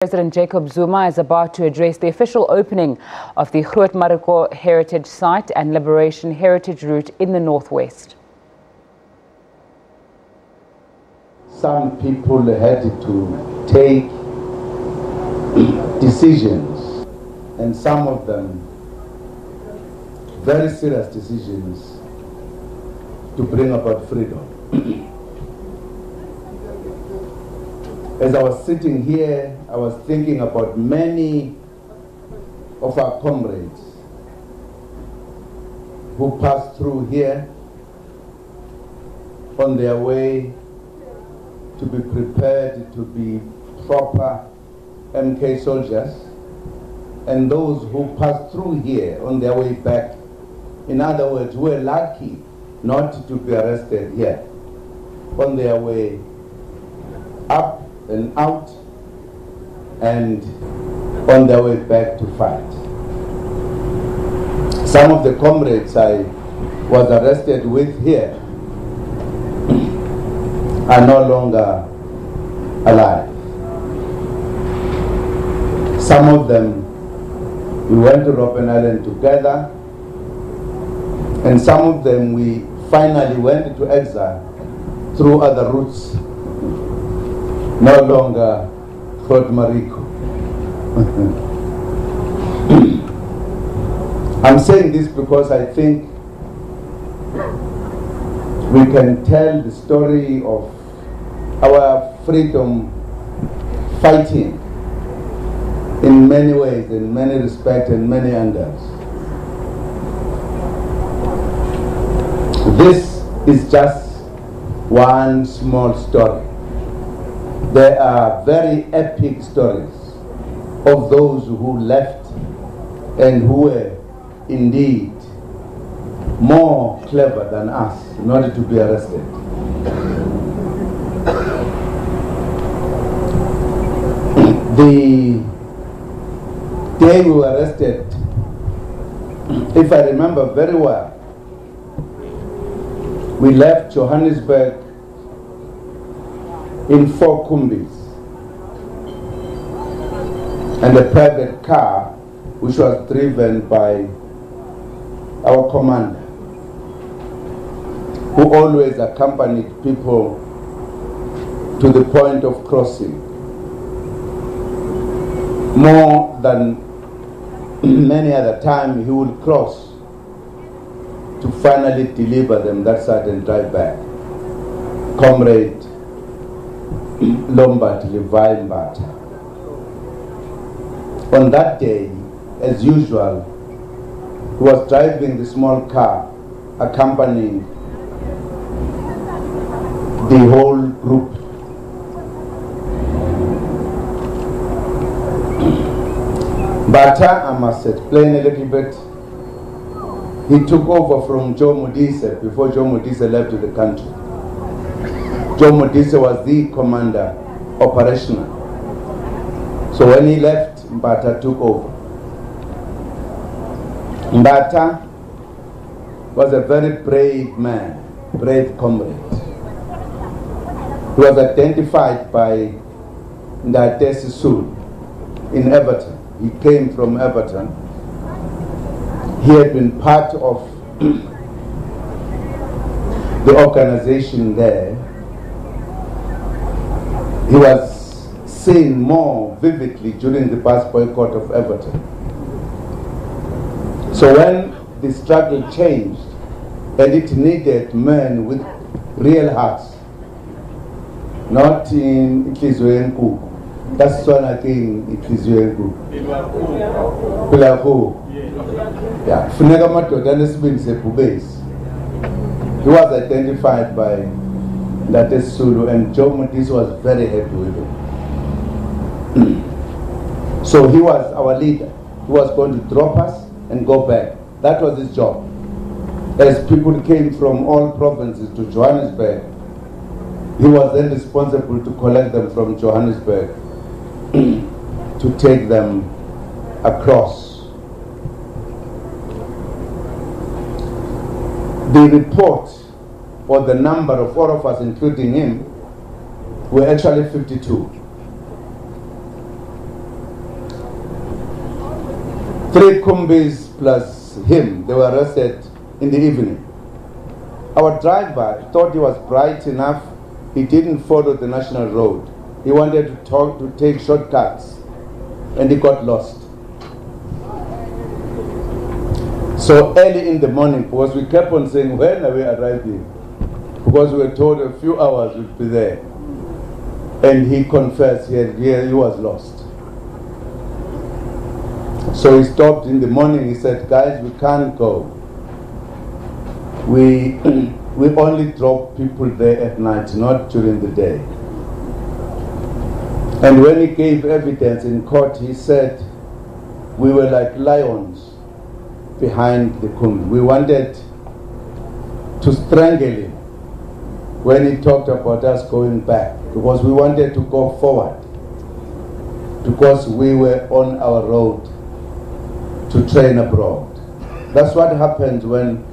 President Jacob Zuma is about to address the official opening of the Groot Marico Heritage Site and Liberation Heritage Route in the Northwest. Some people had to take decisions, and some of them very serious decisions, to bring about freedom. As I was sitting here, I was thinking about many of our comrades who passed through here on their way to be prepared to be proper MK soldiers, and those who passed through here on their way back. In other words, who were lucky not to be arrested here on their way up and out and on their way back to fight. Some of the comrades I was arrested with here are no longer alive. Some of them, we went to Robben Island together, and some of them we finally went into exile through other routes. No longer Groot Marico. I'm saying this because I think we can tell the story of our freedom fighting in many ways, in many respects, and many angles. This is just one small story. There are very epic stories of those who left and who were indeed more clever than us in order to be arrested. The day we were arrested, if I remember very well, we left Johannesburg in 4 Kumbis and a private car which was driven by our commander, who always accompanied people to the point of crossing. More than many other time, he would cross to finally deliver them that side and drive back. Comrade Lombard Levi Mbata. On that day, as usual, he was driving the small car, accompanying the whole group. Mbata, I must explain a little bit. He took over from Joe Modise before Joe Modise left the country. Joe Modise was the commander, operational. So when he left, Mbata took over. Mbata was a very brave man, brave comrade. He was identified by Ndate Sisulu in Everton. He came from Everton. He had been part of the organization there. He was seen more vividly during the bus boycott of Everton. So when the struggle changed and it needed men with real hearts, not in Itlizwenku, that's one again Itlizwenku. Yeah, he was identified by Ndate Sisulu, and Joe Modise was very happy with him. So he was our leader. He was going to drop us and go back. That was his job. As people came from all provinces to Johannesburg, he was then responsible to collect them from Johannesburg to take them across. The report, or the number of all of us, including him, were actually 52. 3 Kumbis plus him, they were arrested in the evening. Our driver thought he was bright enough. He didn't follow the national road. He wanted to take shortcuts, and he got lost. So early in the morning, because we kept on saying, when are we arriving? Because we were told a few hours we'd be there. And he confessed he was lost. So he stopped in the morning. He said, guys, we can't go. We only drop people there at night, not during the day. And when he gave evidence in court, he said, we were like lions behind the Kumbi. We wanted to strangle him when he talked about us going back, because we wanted to go forward, because we were on our road to train abroad. That's what happens when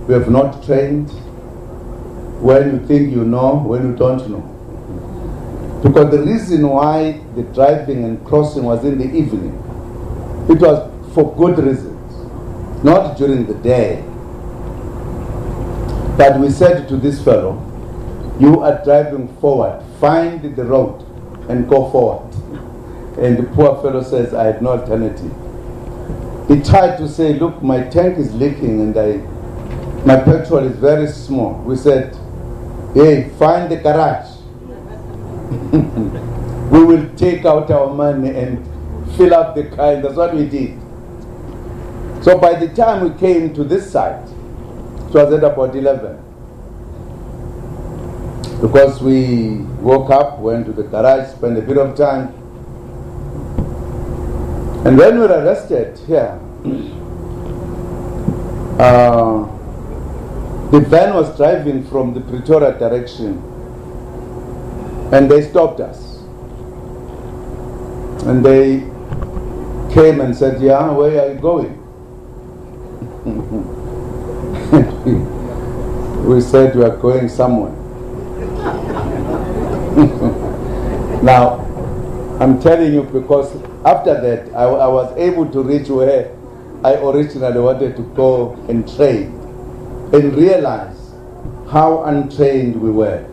we have not trained, when you think you know, when you don't know. Because the reason why the driving and crossing was in the evening, it was for good reasons, not during the day. But we said to this fellow, you are driving forward, find the road and go forward. And the poor fellow says, I had no alternative. He tried to say, look, my tank is leaking and my petrol is very small. We said, hey, find the garage. We will take out our money and fill up the car. That's what we did. So by the time we came to this site, it was at about 11. Because we woke up, went to the garage, spent a bit of time. And when we were arrested here, the van was driving from the Pretoria direction, and they stopped us. And they came and said, yeah, where are you going? We said, we are going somewhere. Now, I'm telling you because after that, I was able to reach where I originally wanted to go and train and realize how untrained we were.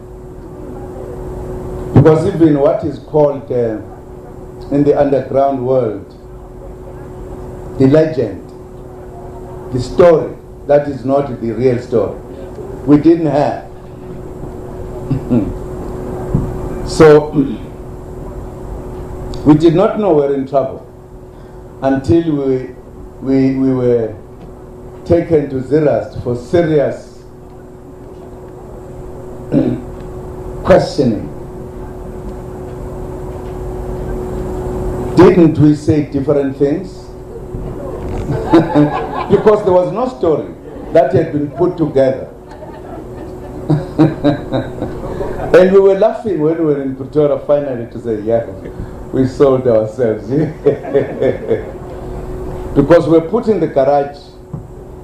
Because even what is called in the underground world, the legend, the story, that is not the real story. We didn't have. So we did not know we were in trouble until we were taken to Zerast for serious questioning. Didn't we say different things? Because there was no story that had been put together. And we were laughing when we were in Pretoria finally to say, yeah, we sold ourselves. Because we were put in the garage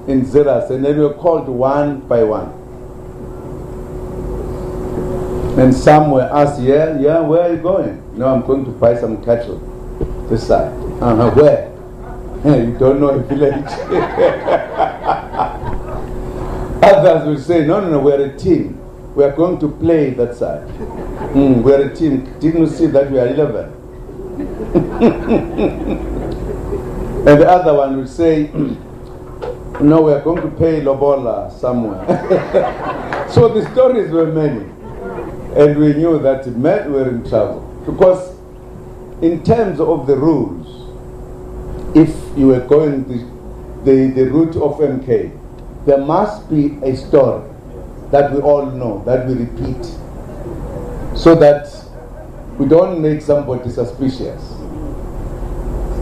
in Zerast, and then we were called one by one. And some were asked, yeah, where are you going? No, I'm going to buy some cattle this side. Where? You don't know a village. Others will say, no, we're a team. We are going to play that side. We're a team. Didn't you see that we are 11? And the other one will say, no, we are going to pay Lobola somewhere. So the stories were many. And we knew that men were in trouble. Because in terms of the rules, if you were going the route of MK, there must be a story that we all know, that we repeat, so that we don't make somebody suspicious.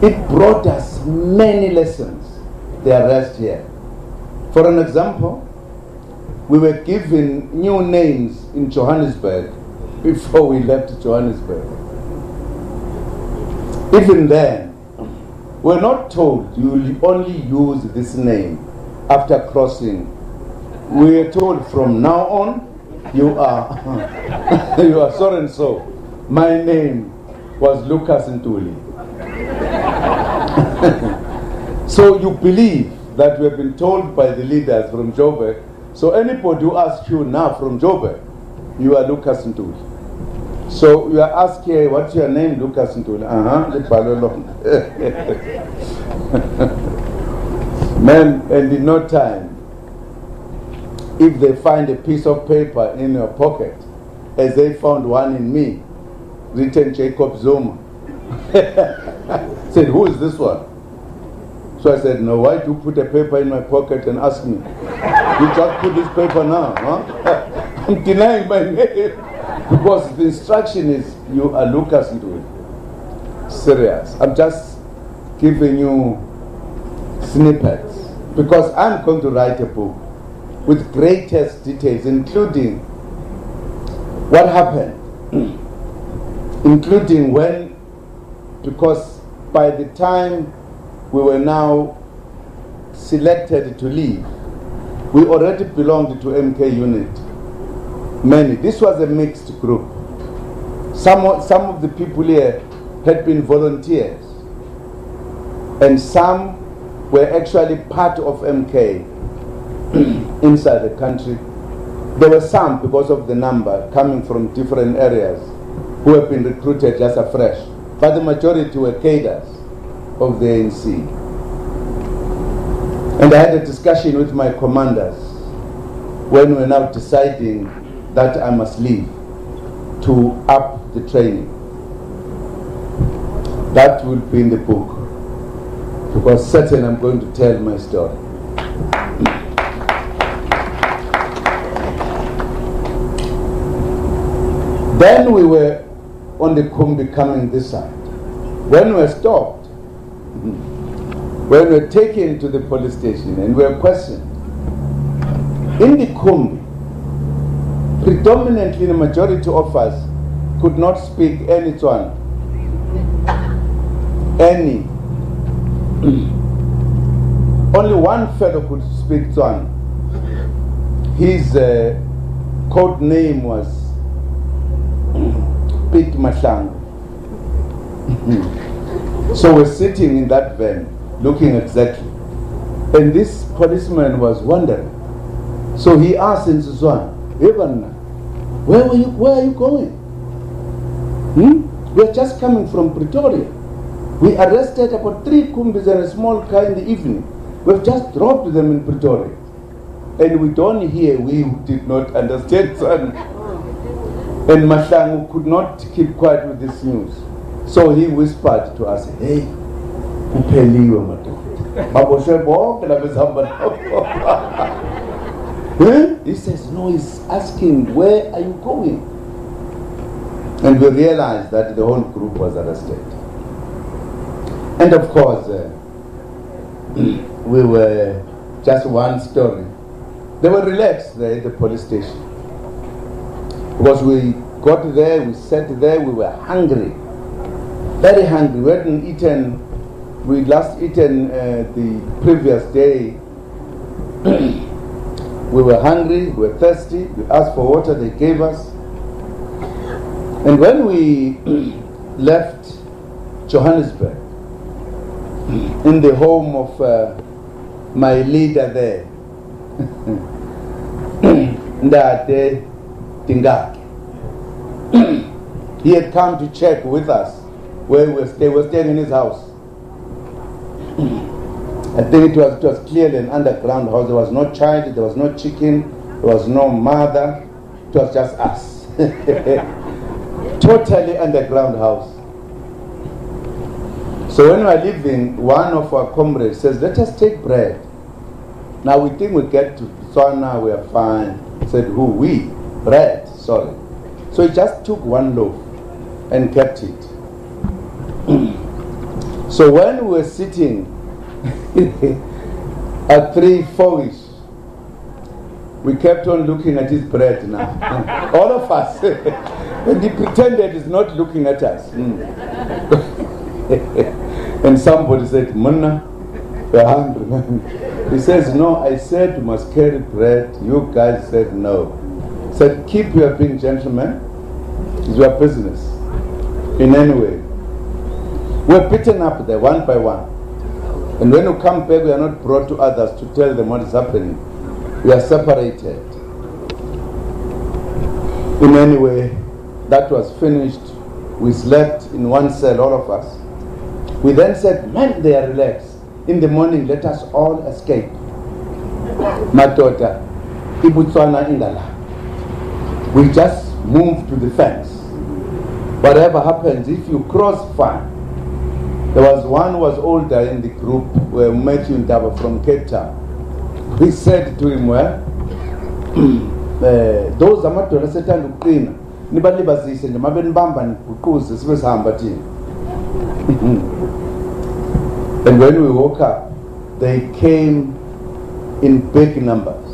It brought us many lessons, the arrest here. For an example, we were given new names in Johannesburg before we left Johannesburg. Even then, we're not told you will only use this name after crossing. We are told from now on, you are you are so and so. My name was Lucas Ntuli. So you believe that we have been told by the leaders from Joburg, so anybody who asks you now from Joburg, you are Lucas Ntuli. So you are asked here, what's your name? Lucas Ntuli. Man, and in no time, if they find a piece of paper in your pocket, as they found one in me, written Jacob Zuma, said, who is this one? So I said, no, why do you put a paper in my pocket and ask me? You just put this paper now, huh? I'm denying my name. Because the instruction is, you are Lucas into it. Serious. I'm just giving you snippets. Because I'm going to write a book with greatest details, including what happened, including when, because by the time we were now selected to leave, we already belonged to MK unit. Many. This was a mixed group. Some of the people here had been volunteers, and some were actually part of MK inside the country. There were some, because of the number, coming from different areas, who have been recruited just afresh, but the majority were cadres of the ANC. And I had a discussion with my commanders when we were now deciding that I must leave to up the training. That will be in the book, because certain I'm going to tell my story. Then we were on the Kumbi coming this side. When we were stopped, when we were taken to the police station and we were questioned, in the Kumbi, predominantly the majority of us could not speak any Tswana. Any. Only one fellow could speak Tswana. His code name was Pete Mashang. So we're sitting in that van, looking exactly. And this policeman was wondering. So he asked in Suzwan, Evan, where are you going? We're just coming from Pretoria. We arrested about 3 Kumbis and a small car in the evening. We've just dropped them in Pretoria. And we don't hear, we did not understand, son. And Mashangu could not keep quiet with this news. So he whispered to us, hey, upeliwe madoda. He says, no, he's asking, where are you going? And we realized that the whole group was arrested. And of course, we were just one story. They were relaxed there at the police station. Because we got there, we sat there, we were hungry. Very hungry. We hadn't eaten, we'd last eaten the previous day. We were hungry, we were thirsty, we asked for water, they gave us. And when we left Johannesburg, in the home of my leader there, Ndate Tingaki, he had come to check with us where we were staying. We were staying in his house. I think it was clearly an underground house. There was no child, there was no chicken, there was no mother. It was just us. Totally underground house. So when we were leaving, one of our comrades says, let us take bread. Now we think we get to Tswana, we are fine. He said, who? We? Bread, sorry. So he just took one loaf and kept it. So when we were sitting at 3-4ish, we kept on looking at his bread now. All of us. And he pretended he's not looking at us. And somebody said, Munna, we're hungry. He says, no, I said you must carry bread. You guys said no. He said, keep your being gentlemen. It's your business. In any way. We're beaten up there one by one. And when you come back, we are not brought to others to tell them what is happening. We are separated. In any way, that was finished. We slept in one cell, all of us. We then said, man, they are relaxed. In the morning, let us all escape. My daughter, Ibutswana Indala. We just moved to the fence. Whatever happens, if you cross, fine. There was one who was older in the group, Matthew Ndaba from Cape Town. We said to him, well, those amadolo sethanda ukuqina nibalibazise nje mabenibamba niguquze sibe sihamba thina. And when we woke up, they came in big numbers.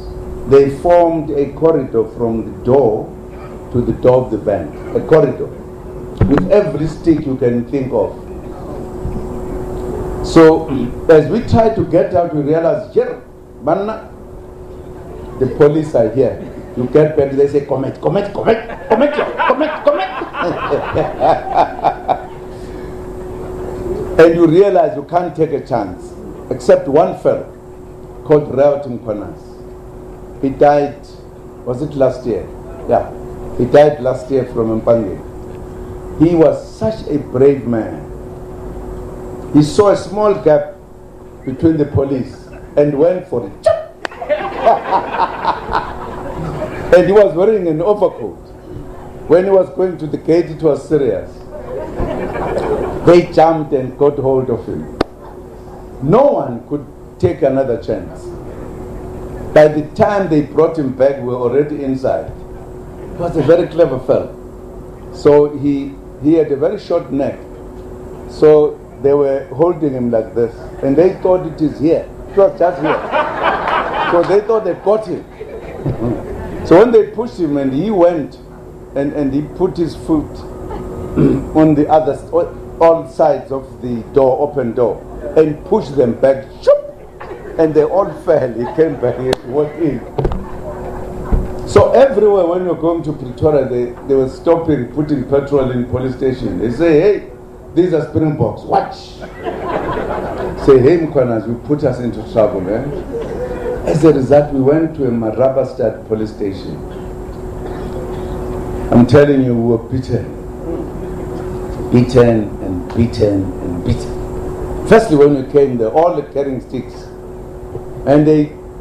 They formed a corridor from the door to the door of the van, a corridor with every stick you can think of. So as we tried to get out, we realized, here, manna, the police are here. You get back, they say, comment. And you realize you can't take a chance, except one fellow called Raut Mkonas. He died, was it last year? Yeah, he died last year from Mpange. He was such a brave man. He saw a small gap between the police and went for it. And he was wearing an overcoat. When he was going to the gate, it was serious. They jumped and got hold of him. No one could take another chance. By the time they brought him back, we were already inside. He was a very clever fellow. So he had a very short neck. So they were holding him like this. And they thought it is here. It was just here. So they thought they got him. So when they pushed him and he went and he put his foot on the other, all sides of the door, open door, and pushed them back, and they all fell. He came back, he walked in. So everywhere when you're going to Pretoria, they were stopping, putting petrol in police station. They say, hey, these are Springboks, watch. Say, hey, Mkwanas, you put us into trouble, man. As a result, we went to a Marabastad police station. I'm telling you, we were beaten. Beaten and beaten and beaten. Firstly, when we came there, all the carrying sticks. And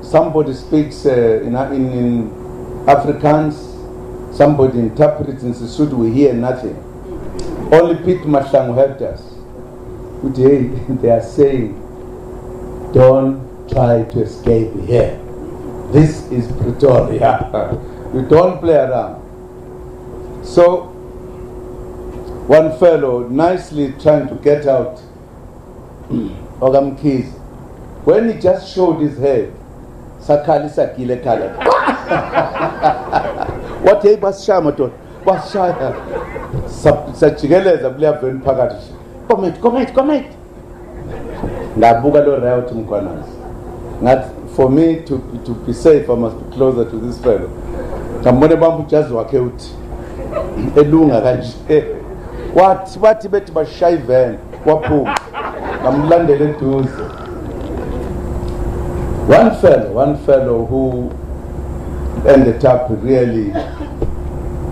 somebody speaks in Afrikaans, somebody interprets in Sesotho, we hear nothing. Only Pete Mashang helped us. Today, they are saying, don't try to escape here. This is Pretoria. You don't play around. So, one fellow nicely trying to get out, Ogam Keys, when he just showed his head, Sakali Sakile Kala. What he was Shamaton? Was Shaya? Sachigeles of Leapin Pagatish. Comment. Nabugalo Raut Mkwanas. Not for me to be safe, I must be closer to this fellow. Kamone Bambu just work out. Elunga kanje. What bet ba shy van? Wapu. Namlandele to one fellow who ended up really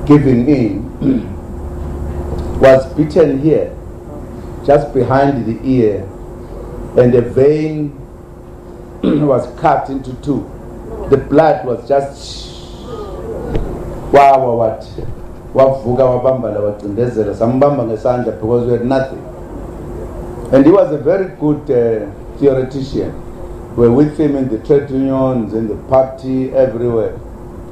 giving in was beaten here, just behind the ear, and a vein was cut into two. The blood was just wavuka wabambala wacindezela sambamba ngesandla because we had nothing. And he was a very good theoretician. We were with him in the trade unions, in the party, everywhere.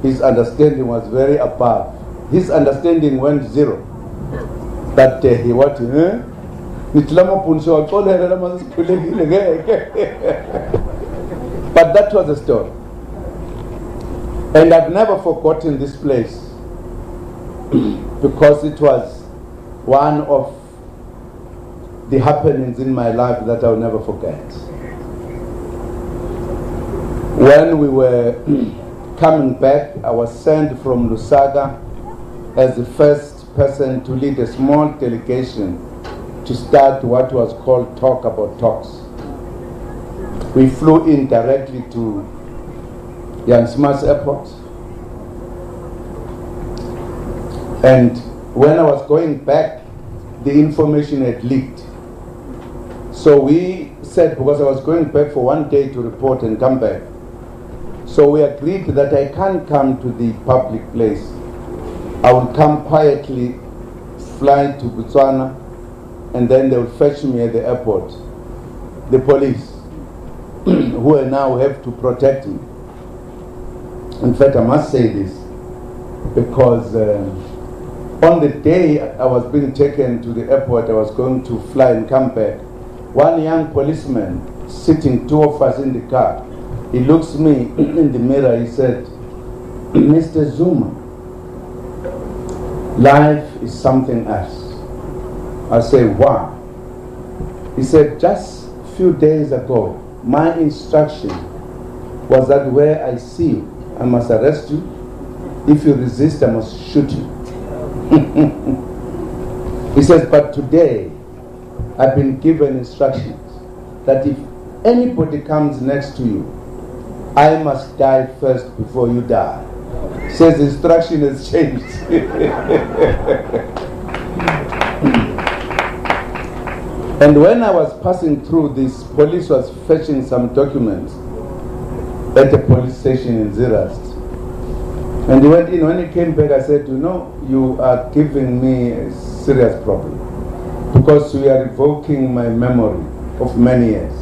His understanding was very above. His understanding went zero. That he what? But that was the story. And I've never forgotten this place because it was one of the happenings in my life that I'll never forget. When we were coming back, I was sent from Lusaka as the first person to lead a small delegation to start what was called Talk About Talks. We flew in directly to Jan Smuts Airport. And when I was going back, the information had leaked. So we said, because I was going back for 1 day to report and come back, so we agreed that I can't come to the public place. I will come quietly, fly to Botswana, and then they will fetch me at the airport. The police, who now have to protect me. In fact, I must say this, because on the day I was being taken to the airport, I was going to fly and come back. One young policeman sitting, two of us in the car, he looks me in the mirror, he said, "Mr. Zuma, life is something else." I say, "Why?" He said, "Just a few days ago, my instruction was that where I see you, I must arrest you. If you resist, I must shoot you." He says, "But today, I've been given instructions that if anybody comes next to you, I must die first before you die." Says the instruction has changed. And when I was passing through this, police was fetching some documents at the police station in Zerast. And he went in. When he came back, I said, "You are giving me a serious problem, because we are revoking my memory of many years.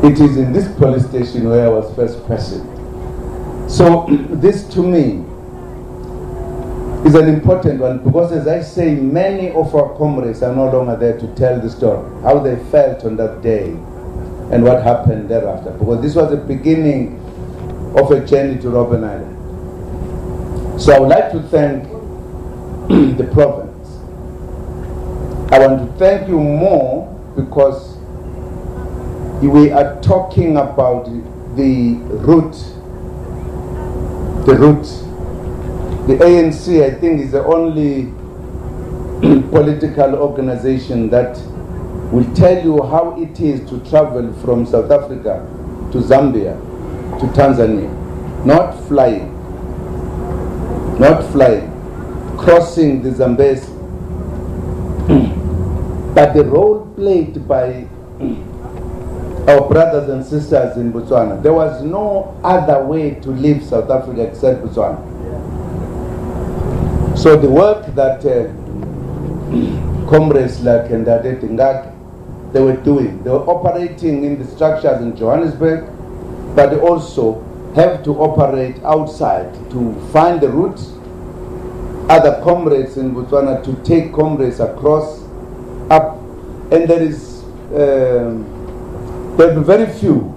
It is in this police station where I was first questioned." So this to me is an important one, because as I say, many of our comrades are no longer there to tell the story, how they felt on that day and what happened thereafter, because this was the beginning of a journey to Robben Island. So I would like to thank the province. I want to thank you more because we are talking about the root. The ANC, I think, is the only political organization that will tell you how it is to travel from South Africa to Zambia to Tanzania. Not flying, crossing the Zambezi. But the role played by our brothers and sisters in Botswana, there was no other way to leave South Africa except Botswana. So the work that comrades like Ndade Tingake, they were doing, they were operating in the structures in Johannesburg, but they also have to operate outside to find the routes, other comrades in Botswana to take comrades across, up, and there were very few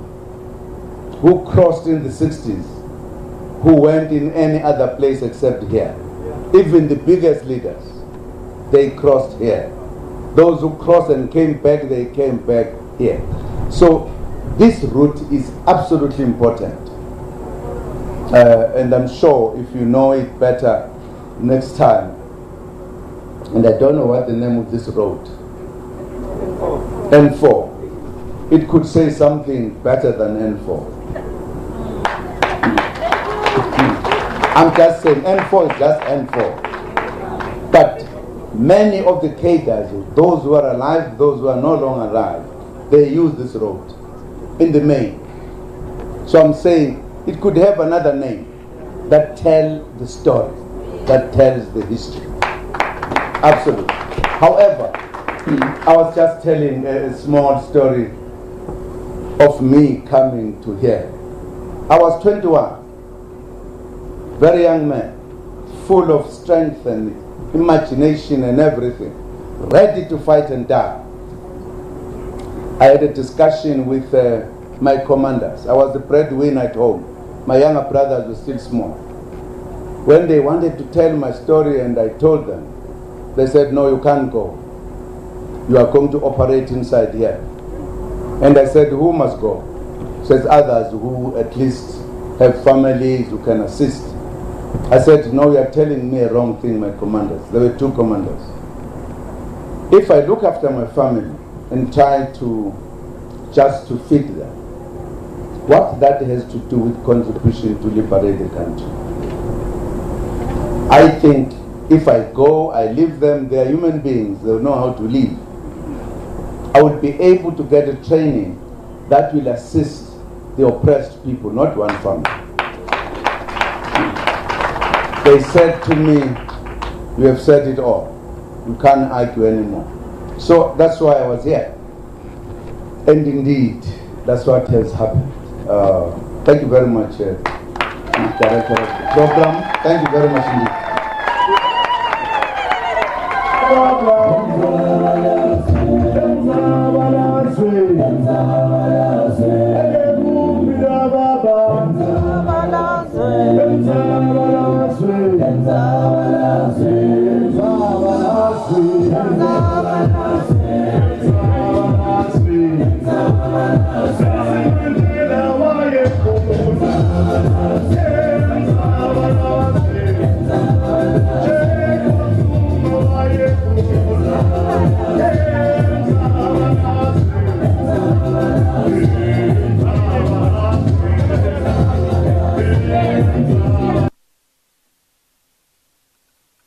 who crossed in the 60s who went in any other place except here. Even the biggest leaders, they crossed here. Those who crossed and came back, they came back here. So this route is absolutely important. And I'm sure if you know it better next time, and I don't know what the name of this road, N4. It could say something better than N4. I'm just saying N4 is just N4. But many of the cadres, those who are alive, those who are no longer alive, they use this road in the main. So I'm saying it could have another name that tells the story, that tells the history. Absolutely. However, I was just telling a small story of me coming to here. I was 21, very young man, full of strength and imagination and everything, ready to fight and die. I had a discussion with my commanders. I was the breadwinner at home. My younger brothers were still small. When they wanted to tell my story and I told them, they said, "No, you can't go. You are going to operate inside here." And I said, "Who must go?" Says others who at least have families who can assist. I said, "No, you are telling me a wrong thing, my commanders." There were two commanders. If I look after my family and try to just to feed them. What that has to do with contribution to liberate the country? I think if I go, I leave them, they are human beings, they'll know how to live. I would be able to get a training that will assist the oppressed people, not one family. They said to me, you have said it all. You can't argue anymore. So that's why I was here. And indeed, that's what has happened. Thank you very much, Director of the program. Thank you very much indeed.